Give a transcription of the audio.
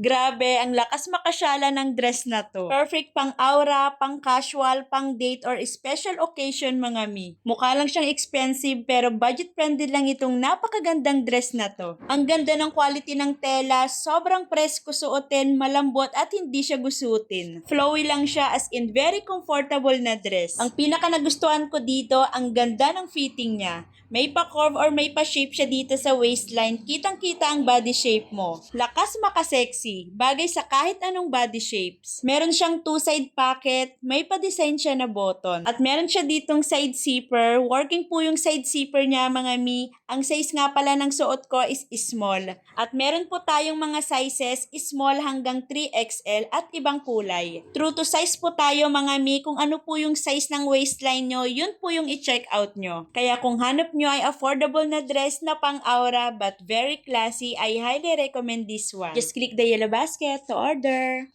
Grabe, ang lakas makasyala ng dress na to. Perfect pang aura, pang casual, pang date or special occasion mga mi. Mukha lang siyang expensive pero budget friendly lang itong napakagandang dress na to. Ang ganda ng quality ng tela, sobrang presko suotin, malambot at hindi siya gusutin. Flowy lang siya as in very comfortable na dress. Ang pinaka nagustuhan ko dito, ang ganda ng fitting niya. May pa-curve or may pa-shape siya dito sa waistline. Kitang-kita ang body shape mo. Lakas maka-sexy. Bagay sa kahit anong body shapes. Meron siyang two-side pocket. May pa-design siya na button. At meron siya ditong side zipper. Working po yung side zipper niya mga mi. Ang size nga pala ng suot ko is small. At meron po tayong mga sizes small hanggang 3XL at ibang kulay. True to size po tayo mga mi. Kung ano po yung size ng waistline nyo, yun po yung i-check out nyo. Kaya kung hanap nyo ay affordable na dress na pang aura but very classy, I highly recommend this one. Just click the yellow basket to order.